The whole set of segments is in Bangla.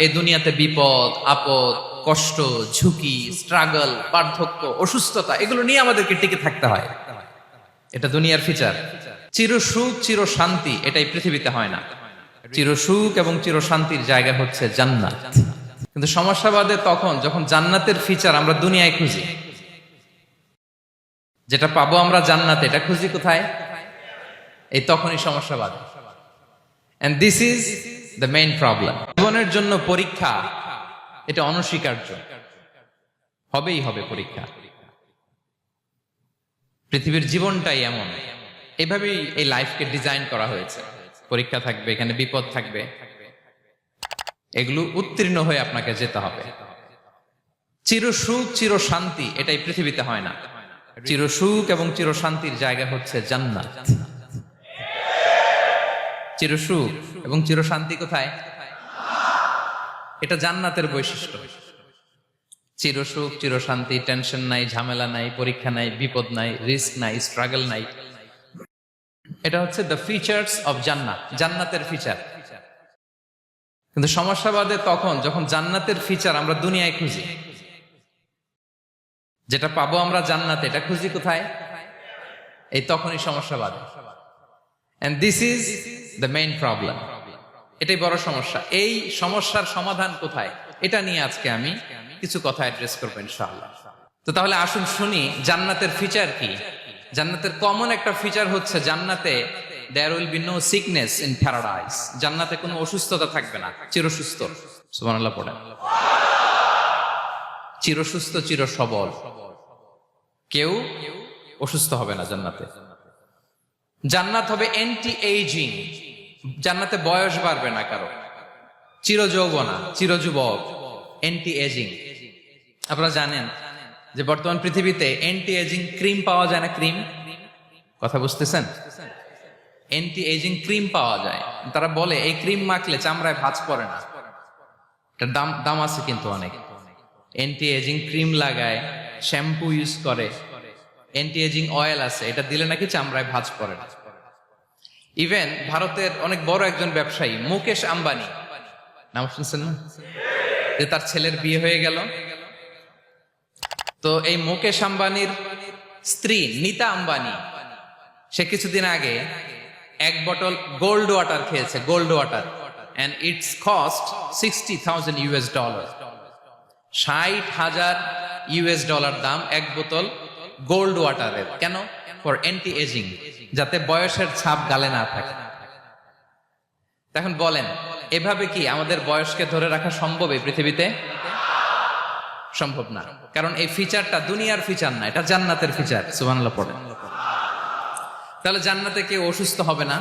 এই দুনিয়াতে বিপদ আপদ, কষ্ট, ঝুঁকি, স্ট্রাগল, বার্ধক্য, অসুস্থতা এগুলো নিয়ে আমাদেরকে টিকে থাকতে হয়। এটা দুনিয়ার ফিচার। চির সুখ চির শান্তি এটাই পৃথিবীতে হয় না। চির সুখ এবং চির শান্তির জায়গা হচ্ছে জান্নাত। কিন্তু সমস্যা বাদে তখন যখন জান্নাতের ফিচার আমরা দুনিয়ায় খুঁজি। যেটা পাবো আমরা জান্নাতে, এটা খুঁজি কোথায়? এই তখনই সমস্যা বাদে। And this is the main problem. জীবনের জন্য পরীক্ষা এটা অনস্বীকার্য, হবেই হবে পরীক্ষা। পৃথিবীর জীবনটাই এমন, এভাবেই এই লাইফকে ডিজাইন করা হয়েছে। পরীক্ষা থাকবে, এখানে বিপদ থাকবে, এগুলো উত্তীর্ণ হয়ে আপনাকে যেতে হবে। চির সুখ চির শান্তি এটাই পৃথিবীতে হয় না। চির সুখ এবং চির শান্তির জায়গা হচ্ছে জান্নাত। চির সুখ এবং চির শান্তি কোথায়? এটা জান্নাতের বৈশিষ্ট্য। চির সুখ চির শান্তি, টেনশন নাই, ঝামেলা নাই, পরীক্ষা নাই, বিপদ নাই, রিস্ক নাই, স্ট্রাগল নাই। এটা হচ্ছে দ্য ফিচার্স অফ জান্নাত, জান্নাতের ফিচার। কিন্তু সমস্যা বাদে তখন যখন জান্নাতের ফিচার আমরা দুনিয়ায় খুঁজি। যেটা পাবো আমরা জান্নাতে, এটা খুঁজি কোথায়? এই তখনই সমস্যা বাদে। And this is the main problem. এটাই বড় সমস্যা। এই সমস্যার সমাধান কোথায়, এটা নিয়ে আজকে আমি কিছু কথা অ্যাড্রেস করবো ইনশাআল্লাহ। তো তাহলে আসুন শুনি জান্নাতের ফিচার কি। জান্নাতের কমন একটা ফিচার হচ্ছে জান্নাতে there will be no sickness in paradise. জান্নাতে কোনো অসুস্থতা থাকবে না, চিরসুস্থ। সুবহানাল্লাহ পড়েন। চিরসুস্থ চির সবল, কেউ অসুস্থ হবে না জান্নাতে। জান্নাত হবে অ্যান্টি এইজিং, জান্নাতে বয়স বাড়বে না কারো, চির যৌবনা, চির যুবক, অ্যান্টি এজিং। আপনারা জানেন যে বর্তমান পৃথিবীতে অ্যান্টি এজিং ক্রিম পাওয়া যায় না? ক্রিম, কথা বুঝতেছেন? অ্যান্টি এজিং ক্রিম পাওয়া যায়। তারা বলে এই ক্রিম মাখলে চামড়ায় ভাঁজ পড়ে না। এটার দাম আছে কিন্তু অনেক। অ্যান্টি এজিং ক্রিম লাগায়, শ্যাম্পু ইউজ করে, অ্যান্টি এজিং অয়েল আছে, এটা দিলে নাকি চামড়ায় ভাঁজ পড়ে না। ইভেন ভারতের অনেক বড় একজন ব্যবসায়ী মুকেশ আম্বানি, নাম শুনছেন না? যে তার ছেলের বিয়ে হয়ে গেল। তো এই মুকেশ আম্বানির স্ত্রী নীতা আম্বানি, সে কিছুদিন আগে এক বটল গোল্ড ওয়াটার খেয়েছে, gold water, and it's cost $60,000। $60,000 দাম এক বোতল গোল্ড ওয়াটারের। কেন? ফর অ্যান্টি এজিং, যাতে বয়সের ছাপ গালে না থাকে। এখন বলেন, এভাবে কি আমাদের বয়সকে ধরে রাখা সম্ভব এই পৃথিবীতে? সম্ভব না, কারণ এই ফিচারটা দুনিয়ার ফিচার না, এটা জান্নাতের ফিচার। সুবহানাল্লাহ পড়েন। তাহলে জান্নাতে কেউ অসুস্থ হবে না।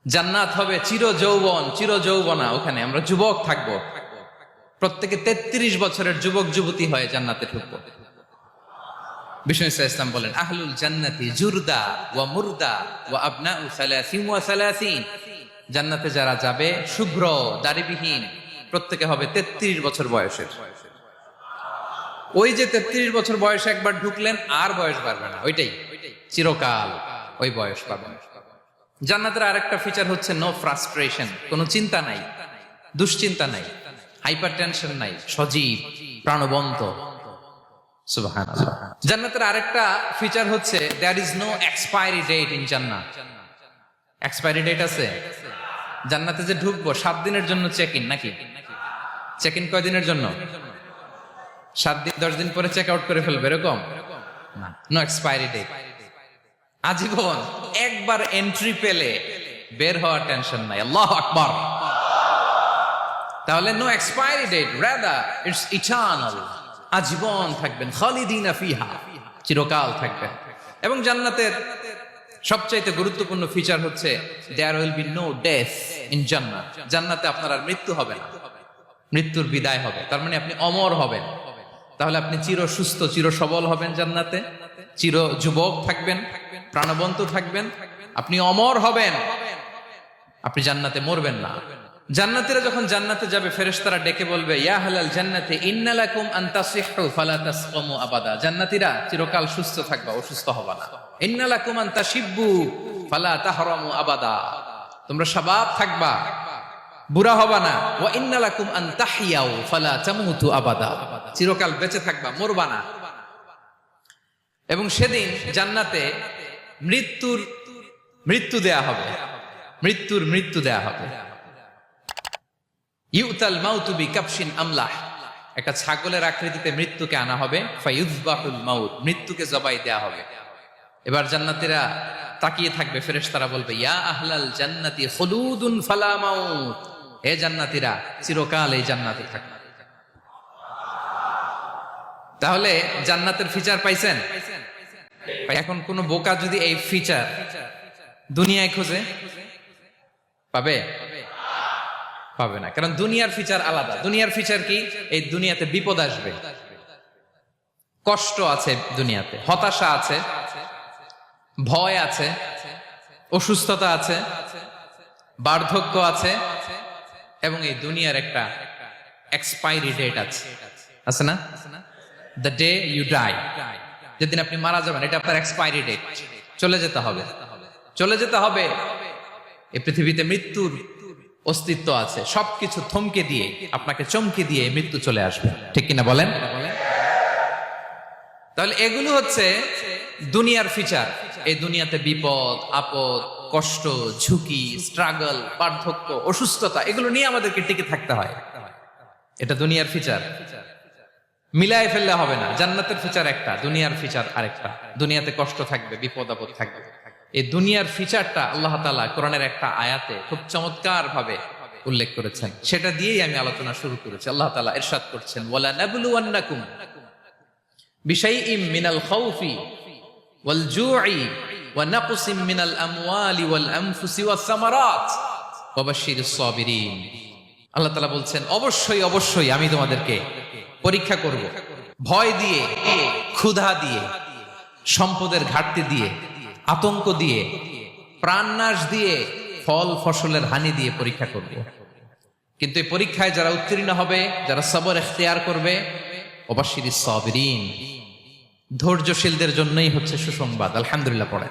জান্নাত হবে চির যৌবন, চির যৌবনা, ওখানে আমরা যুবক থাকবো। প্রত্যেকে 33 বছরের যুবক যুবতী হয়ে জান্নাতে ঢুকবো। বিষ্ণু ইসলাম বলেন, আহলুল জান্নাতি জুরদা ওয়া মুরদা ওয়া আবনাউ 30 ওয়া 30। জান্নাতে যারা যাবে শুভ্র দাড়িবিহীন, প্রত্যেকে হবে 33 বছর বয়সের। ওই যে 33 বছর বয়সে একবার ঢুকলেন, আর বয়স বাড়বে না, ওইটাই চিরকাল ওই বয়স পাবেন। জান্নাতের আরেকটা ফিচার হচ্ছে নো ফ্রাস্ট্রেশন, কোনো চিন্তা নাই, দুশ্চিন্তা নাই, হাইপার টেনশন নাই, সজীব প্রাণবন্ত। সুবহানাল্লাহ। জান্নাতের আরেকটা ফিচার হচ্ছে there is no expiry date in জান্নাত। এক্সপায়ারি ডেট আছে? জান্নাতে যে ঢুকবো 7 দিনের জন্য চেক ইন, নাকি? চেক ইন কয় দিনের জন্য? 7 দিন, 10 দিন পরে চেক আউট করে ফেলবে, এরকম না। নো এক্সপায়ারি ডেট, আজীবন। একবার এন্ট্রি পেলে বের হওয়ার টেনশন নাই। আল্লাহু আকবার। তাহলে no expiry date, rather it's eternal, আজীবন থাকবেন, খালিদিনা ফিহা, চিরকাল থাকবেন। এবং জান্নাতের সবচাইতে গুরুত্বপূর্ণ ফিচার হচ্ছে there will be no death in জান্নাত। জান্নাতে আপনার আর মৃত্যু হবে না, মৃত্যুর বিদায় হবে। তার মানে আপনি অমর হবেন। তাহলে আপনি চির সুস্থ চির সবল হবেন জান্নাতে, চির যুবক থাকবেন, প্রাণবন্ত থাকবেন, আপনি অমর হবেন, আপনি জান্নাতে মরবেন না। জান্নাতীরা যখন জান্নাতে যাবে, ফেরেশতারা ডেকে বলবে, ইয়া আহলাল জান্নাতি ইন্না লাকুম আন তাসিহু ফালা তাসকামু আবাদা। জান্নাতীরা চিরকাল সুস্থ থাকবা, অসুস্থ হবা না। ইন্না লাকুম আন তাশিব্বু ফালা তাহরামু আবাদা। তোমরা শাবাব থাকবা, বুড়া হবা না। ওয়া ইন্না লাকুম আন তাহইয়াউ ফালা তামুতু আবাদা, চিরকাল বেঁচে থাকবা, মরবা না। এবং সেদিন জান্নাতে মৃত্যু দেয়া হবে, মৃত্যু দেয়া হবে। ইউতাল মাউতু বিকাবশিন আমলাহ, একটা ছাগলের আকৃতিতে মৃত্যুকে আনা হবে। ফায়ুযবাহুল মাউত, মৃত্যুকে জবাই দেয়া হবে। এবার জান্নাতীরা তাকিয়ে থাকবে, ফেরেশতারা বলবে ইয়া আহলাল জান্নাতি খুলুদুন ফালা মাউত, হে জান্নাতীরা চিরকাল এই জান্নাতে থাকবে। তাহলে জান্নাতের ফিচার পাইছেন? এখন কোন বোকা যদি এই ফিচার দুনিয়ায় খোঁজে পাবে? পাবে না, কারণ দুনিয়ার ফিচার আলাদা। দুনিয়ার ফিচার কি? এই দুনিয়াতে বিপদ আসবে, কষ্ট আছে, দুনিয়াতে হতাশা আছে, ভয় আছে, অসুস্থতা আছে, বার্ধক্য আছে, এবং এই দুনিয়ার একটা এক্সপায়ারি ডেট আছে না? দ্য ডে ইউ ডাই, যেদিন আপনি মারা যাবেন, এটা আপনার এক্সপায়ারি ডেট, চলে যেতে হবে, চলে যেতে হবে। এই পৃথিবীতে মৃত্যুর অস্তিত্ব আছে, সবকিছু থমকে দিয়ে, আপনাকে চমকে দিয়ে মৃত্যু চলে আসবে, ঠিক কিনা বলেন? তাহলে এগুলো হচ্ছে দুনিয়ার ফিচার। এই দুনিয়াতে বিপদ আপদ, কষ্ট, ঝুঁকি, স্ট্রাগল, বার্ধক্য, অসুস্থতা, এগুলো নিয়ে আমাদেরকে টিকে থাকতে হয়। এটা দুনিয়ার ফিচার, মিলায় ফেললে হবে না। জান্নাতের ফিচার একটা, দুনিয়ার ফিচার আরেকটা। দুনিয়াতে কষ্ট থাকবে, বিপদ আপদ থাকবে। এই দুনিয়ার ফিচারটা আল্লাহ তাআলা কোরআনের একটা আয়াতে খুব চমৎকার ভাবে উল্লেখ করেছেন, সেটা দিয়েই আমি আলোচনা শুরু করেছি। আল্লাহ তাআলা ইরশাদ করছেন ওয়ালা নাবলুওয়ান্নাকুম বিশাইইম মিনাল খাউফি ওয়াল জুই ওয়া নাকসিম মিনাল আমওয়ালি ওয়াল আনফুসি ওয়াস সামারাত ওয়া বাশশিরিস সাবিরিন। আল্লাহ তাআলা বলছেন অবশ্যই অবশ্যই আমি তোমাদেরকে পরীক্ষা করব, ভয় দিয়ে, ক্ষুধা দিয়ে, সম্পদের ঘাটতি দিয়ে, আতঙ্ক দিয়ে, প্রাণনাশ দিয়ে, ফল ফসলের হানি দিয়ে পরীক্ষা করব। কিন্তু এই পরীক্ষায় যারা উত্তীর্ণ হবে, যারা সবর ইখতিয়ার করবে, ওয়াবাশশিরিস সাবিরিন, ধৈর্যশীলদের জন্যই হচ্ছে সুসংবাদ। আলহামদুলিল্লাহ পড়ে।